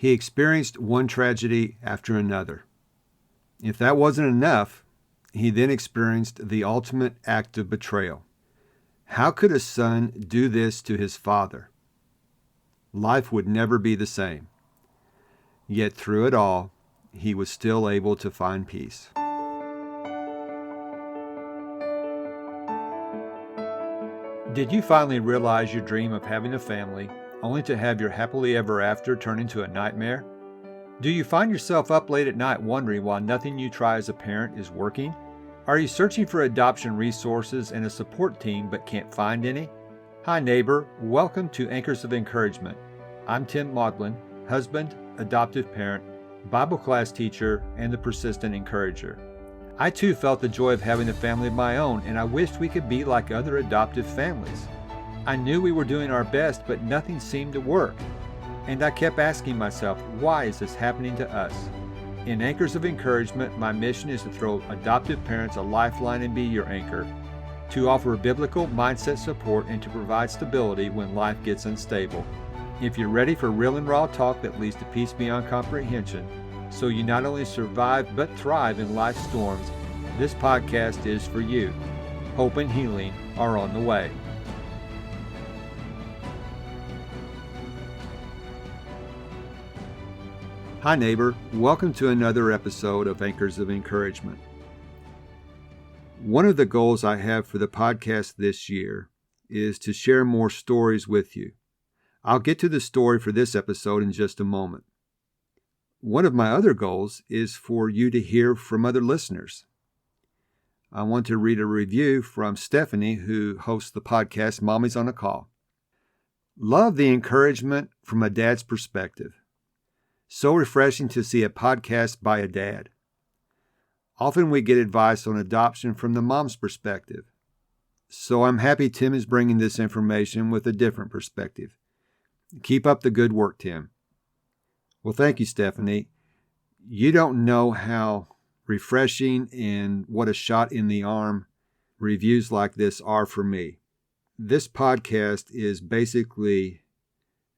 He experienced one tragedy after another. If that wasn't enough, he then experienced the ultimate act of betrayal. How could a son do this to his father? Life would never be the same. Yet through it all, he was still able to find peace. Did you finally realize your dream of having a family, only to have your happily ever after turn into a nightmare? Do you find yourself up late at night wondering why nothing you try as a parent is working? Are you searching for adoption resources and a support team but can't find any? Hi neighbor, welcome to Anchors of Encouragement. I'm Tim Maudlin, husband, adoptive parent, Bible class teacher, and the persistent encourager. I too felt the joy of having a family of my own, and I wished we could be like other adoptive families. I knew we were doing our best, but nothing seemed to work. And I kept asking myself, why is this happening to us? In Anchors of Encouragement, my mission is to throw adoptive parents a lifeline and be your anchor, to offer biblical mindset support and to provide stability when life gets unstable. If you're ready for real and raw talk that leads to peace beyond comprehension, so you not only survive but thrive in life's storms, this podcast is for you. Hope and healing are on the way. Hi neighbor, welcome to another episode of Anchors of Encouragement. One of the goals I have for the podcast this year is to share more stories with you. I'll get to the story for this episode in just a moment. One of my other goals is for you to hear from other listeners. I want to read a review from Stephanie, who hosts the podcast Mommy's on a Call. Love the encouragement from a dad's perspective. So refreshing to see a podcast by a dad. Often we get advice on adoption from the mom's perspective. So I'm happy Tim is bringing this information with a different perspective. Keep up the good work, Tim. Well, thank you, Stephanie. You don't know how refreshing and what a shot in the arm reviews like this are for me. This podcast is basically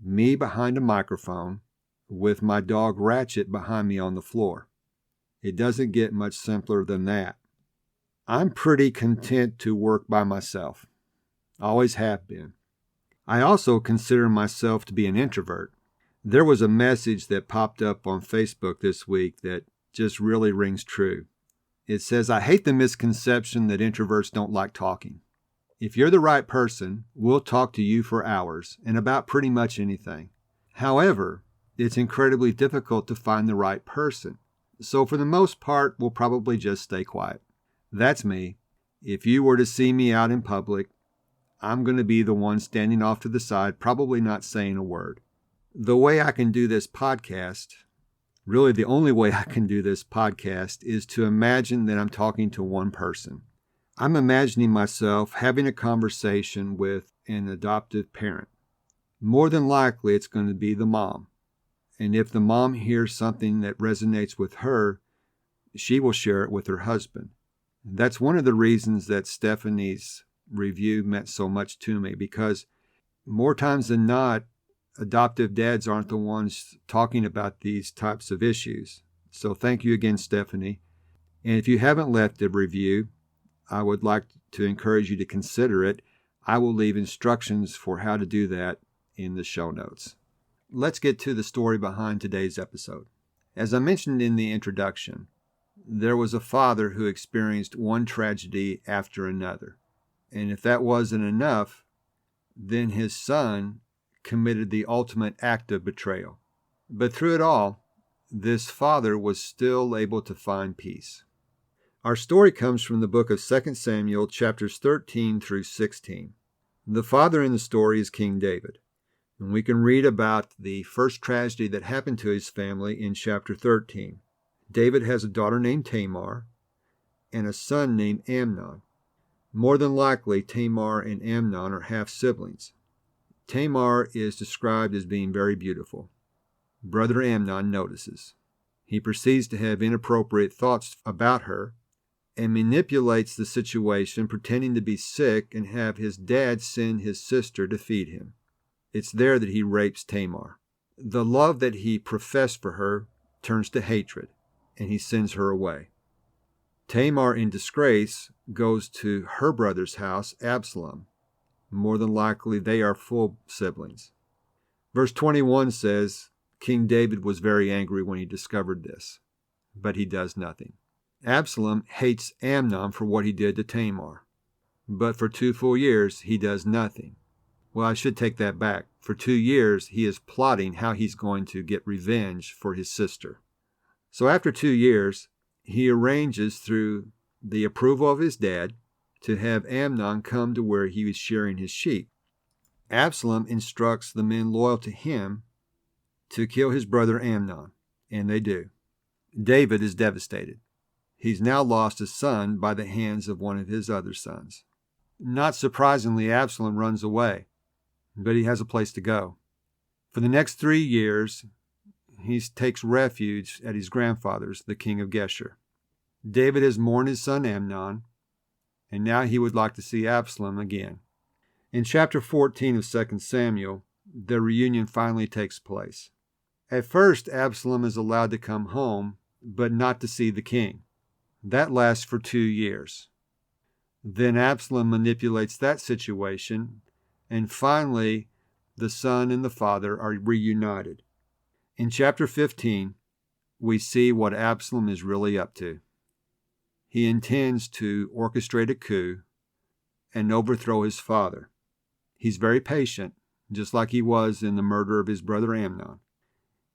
me behind a microphone with my dog Ratchet behind me on the floor. It doesn't get much simpler than that. I'm pretty content to work by myself. Always have been. I also consider myself to be an introvert. There was a message that popped up on Facebook this week that just really rings true. It says, I hate the misconception that introverts don't like talking. If you're the right person, we'll talk to you for hours and about pretty much anything. However, it's incredibly difficult to find the right person. So for the most part, we'll probably just stay quiet. That's me. If you were to see me out in public, I'm going to be the one standing off to the side, probably not saying a word. The way I can do this podcast, really the only way I can do this podcast, is to imagine that I'm talking to one person. I'm imagining myself having a conversation with an adoptive parent. More than likely, it's going to be the mom. And if the mom hears something that resonates with her, she will share it with her husband. That's one of the reasons that Stephanie's review meant so much to me, because more times than not, adoptive dads aren't the ones talking about these types of issues. So thank you again, Stephanie. And if you haven't left a review, I would like to encourage you to consider it. I will leave instructions for how to do that in the show notes. Let's get to the story behind today's episode. As I mentioned in the introduction, there was a father who experienced one tragedy after another. And if that wasn't enough, then his son committed the ultimate act of betrayal. But through it all, this father was still able to find peace. Our story comes from the book of 2 Samuel, chapters 13 through 16. The father in the story is King David. And we can read about the first tragedy that happened to his family in chapter 13. David has a daughter named Tamar and a son named Amnon. More than likely, Tamar and Amnon are half-siblings. Tamar is described as being very beautiful. Brother Amnon notices. He proceeds to have inappropriate thoughts about her and manipulates the situation, pretending to be sick and have his dad send his sister to feed him. It's there that he rapes Tamar. The love that he professed for her turns to hatred, and he sends her away. Tamar, in disgrace, goes to her brother's house, Absalom. More than likely, they are full siblings. Verse 21 says, King David was very angry when he discovered this, but he does nothing. Absalom hates Amnon for what he did to Tamar, but for 2 full years, he does nothing. Well, I should take that back. For 2 years, he is plotting how he's going to get revenge for his sister. So after 2 years, he arranges through the approval of his dad to have Amnon come to where he was shearing his sheep. Absalom instructs the men loyal to him to kill his brother Amnon, and they do. David is devastated. He's now lost a son by the hands of one of his other sons. Not surprisingly, Absalom runs away, but he has a place to go. For the next 3 years, he takes refuge at his grandfather's, the king of Geshur. David has mourned his son Amnon, and now he would like to see Absalom again. In chapter 14 of 2 Samuel, the reunion finally takes place. At first, Absalom is allowed to come home, but not to see the king. That lasts for 2 years. Then Absalom manipulates that situation, and finally, the son and the father are reunited. In chapter 15, we see what Absalom is really up to. He intends to orchestrate a coup and overthrow his father. He's very patient, just like he was in the murder of his brother Amnon.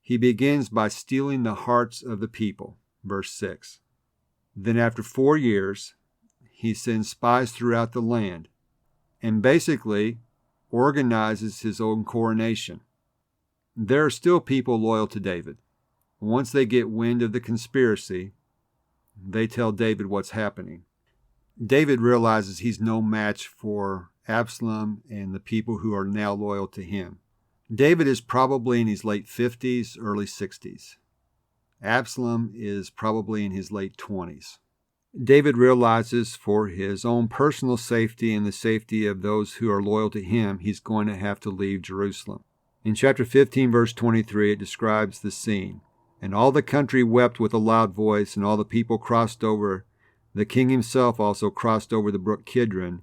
He begins by stealing the hearts of the people, verse 6. Then after 4 years, he sends spies throughout the land and basically organizes his own coronation. There are still people loyal to David. Once they get wind of the conspiracy, they tell David what's happening. David realizes he's no match for Absalom and the people who are now loyal to him. David is probably in his late 50s, early 60s. Absalom is probably in his late 20s. David realizes for his own personal safety and the safety of those who are loyal to him, he's going to have to leave Jerusalem. In chapter 15, verse 23, it describes the scene. And all the country wept with a loud voice, and all the people crossed over. The king himself also crossed over the brook Kidron,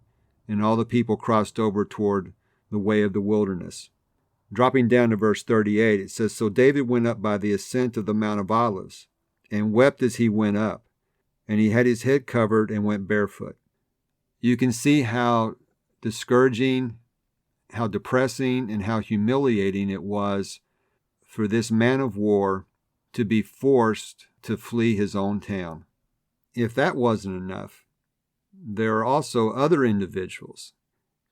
and all the people crossed over toward the way of the wilderness. Dropping down to verse 38, it says, So David went up by the ascent of the Mount of Olives, and wept as he went up, and he had his head covered and went barefoot. You can see how discouraging, how depressing, and how humiliating it was for this man of war to be forced to flee his own town. If that wasn't enough, there are also other individuals,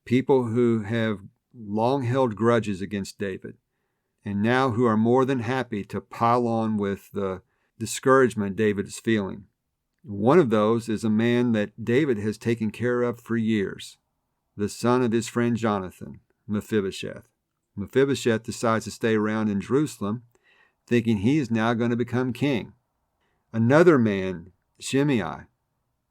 people who have long held grudges against David, and now who are more than happy to pile on with the discouragement David is feeling. One of those is a man that David has taken care of for years, the son of his friend Jonathan, Mephibosheth. Mephibosheth decides to stay around in Jerusalem, thinking he is now going to become king. Another man, Shimei.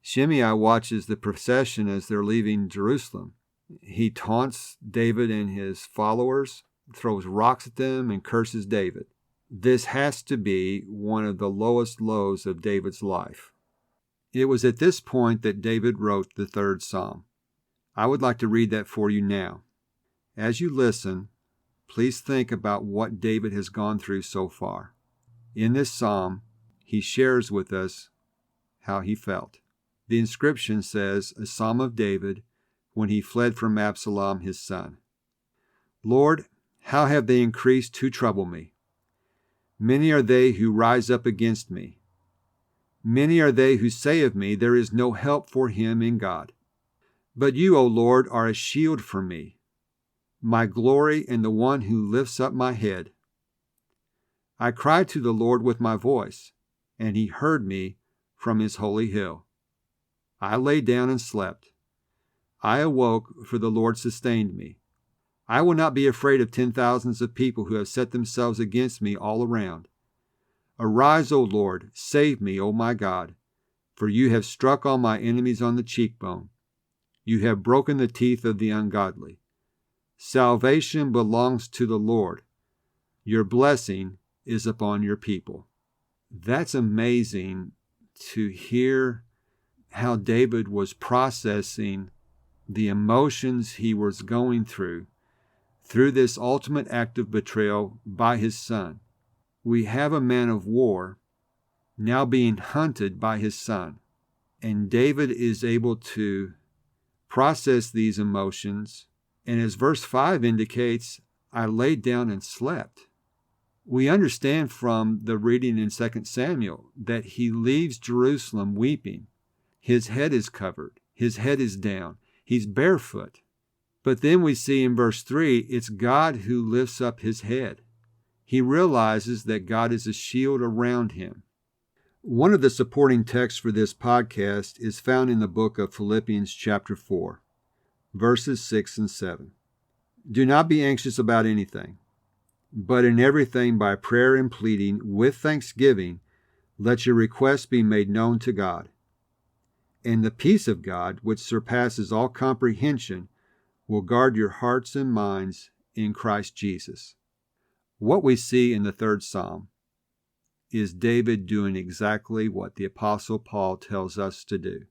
Shimei watches the procession as they're leaving Jerusalem. He taunts David and his followers, throws rocks at them, and curses David. This has to be one of the lowest lows of David's life. It was at this point that David wrote the 3rd Psalm. I would like to read that for you now. As you listen, please think about what David has gone through so far. In this psalm, he shares with us how he felt. The inscription says, a psalm of David when he fled from Absalom his son. Lord, how have they increased to trouble me? Many are they who rise up against me. Many are they who say of me, there is no help for him in God. But you, O Lord, are a shield for me, my glory and the one who lifts up my head. I cried to the Lord with my voice, and he heard me from his holy hill. I lay down and slept. I awoke, for the Lord sustained me. I will not be afraid of 10,000s of people who have set themselves against me all around. Arise, O Lord, save me, O my God, for you have struck all my enemies on the cheekbone. You have broken the teeth of the ungodly. Salvation belongs to the Lord. Your blessing is upon your people. That's amazing to hear how David was processing the emotions he was going through this ultimate act of betrayal by his son. We have a man of war now being hunted by his son, and David is able to process these emotions, and as verse 5 indicates, I laid down and slept. We understand from the reading in 2 Samuel that he leaves Jerusalem weeping. His head is covered. His head is down. He's barefoot. But then we see in verse 3, it's God who lifts up his head. He realizes that God is a shield around him. One of the supporting texts for this podcast is found in the book of Philippians chapter 4, verses 6 and 7. Do not be anxious about anything, but in everything by prayer and pleading with thanksgiving, let your requests be made known to God. And the peace of God, which surpasses all comprehension, will guard your hearts and minds in Christ Jesus. What we see in the third Psalm is David doing exactly what the Apostle Paul tells us to do.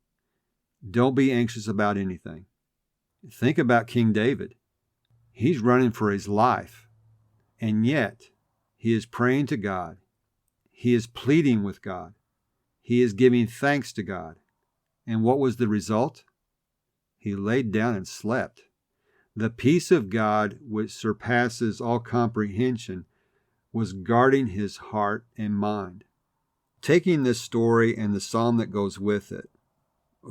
Don't be anxious about anything. Think about King David. He's running for his life, and yet he is praying to God. He is pleading with God. He is giving thanks to God. And what was the result? He laid down and slept. The peace of God, which surpasses all comprehension, was guarding his heart and mind. Taking this story and the psalm that goes with it,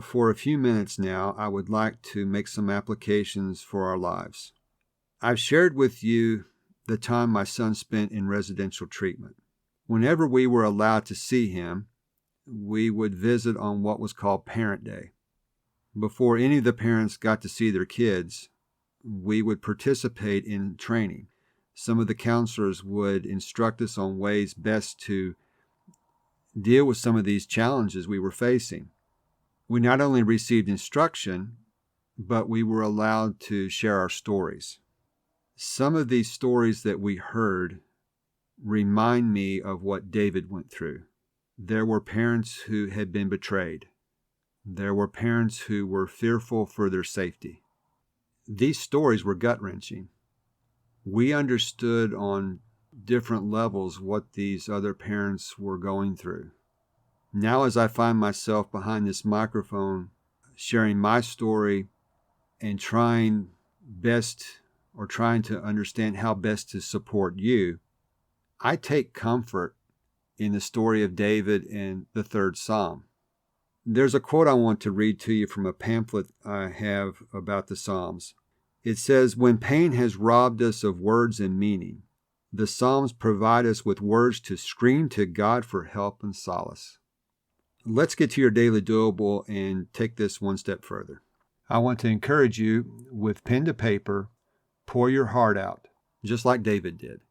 for a few minutes now, I would like to make some applications for our lives. I've shared with you the time my son spent in residential treatment. Whenever we were allowed to see him, we would visit on what was called Parent Day. Before any of the parents got to see their kids, we would participate in training. Some of the counselors would instruct us on ways best to deal with some of these challenges we were facing. We not only received instruction, but we were allowed to share our stories. Some of these stories that we heard remind me of what David went through. There were parents who had been betrayed. There were parents who were fearful for their safety. These stories were gut-wrenching. We understood on different levels what these other parents were going through. Now, as I find myself behind this microphone, sharing my story and trying to understand how best to support you, I take comfort in the story of David in the third Psalm. There's a quote I want to read to you from a pamphlet I have about the Psalms. It says, "When pain has robbed us of words and meaning, the Psalms provide us with words to scream to God for help and solace." Let's get to your daily doable and take this one step further. I want to encourage you with pen to paper, pour your heart out, just like David did.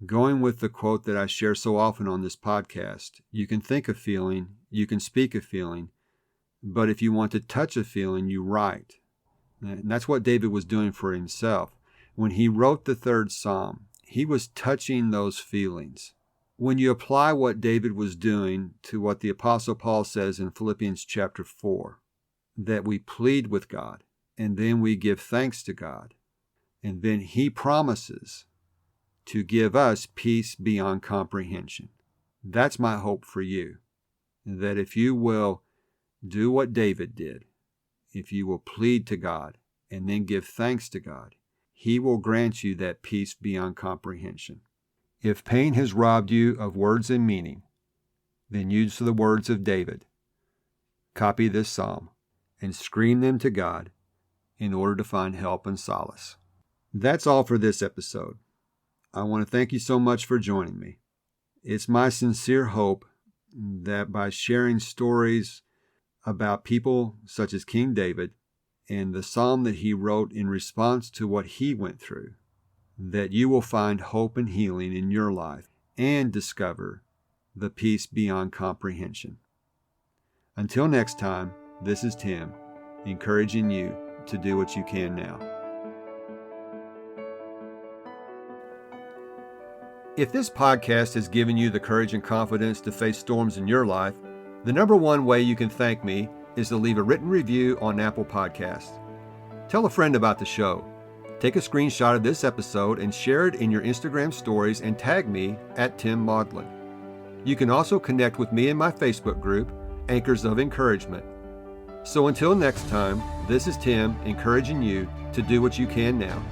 Going with the quote that I share so often on this podcast, you can think a feeling, you can speak a feeling, but if you want to touch a feeling, you write. And that's what David was doing for himself. When he wrote the third Psalm, he was touching those feelings. When you apply what David was doing to what the Apostle Paul says in Philippians chapter 4, that we plead with God, and then we give thanks to God, and then he promises to give us peace beyond comprehension. That's my hope for you, that if you will do what David did, if you will plead to God and then give thanks to God, he will grant you that peace beyond comprehension. If pain has robbed you of words and meaning, then use the words of David. Copy this psalm and scream them to God in order to find help and solace. That's all for this episode. I want to thank you so much for joining me. It's my sincere hope that by sharing stories about people such as King David and the psalm that he wrote in response to what he went through, that you will find hope and healing in your life and discover the peace beyond comprehension. Until next time, this is Tim, encouraging you to do what you can now. If this podcast has given you the courage and confidence to face storms in your life, the number one way you can thank me is to leave a written review on Apple Podcasts. Tell a friend about the show. Take a screenshot of this episode and share it in your Instagram stories and tag me at Tim Maudlin. You can also connect with me in my Facebook group, Anchors of Encouragement. So until next time, this is Tim encouraging you to do what you can now.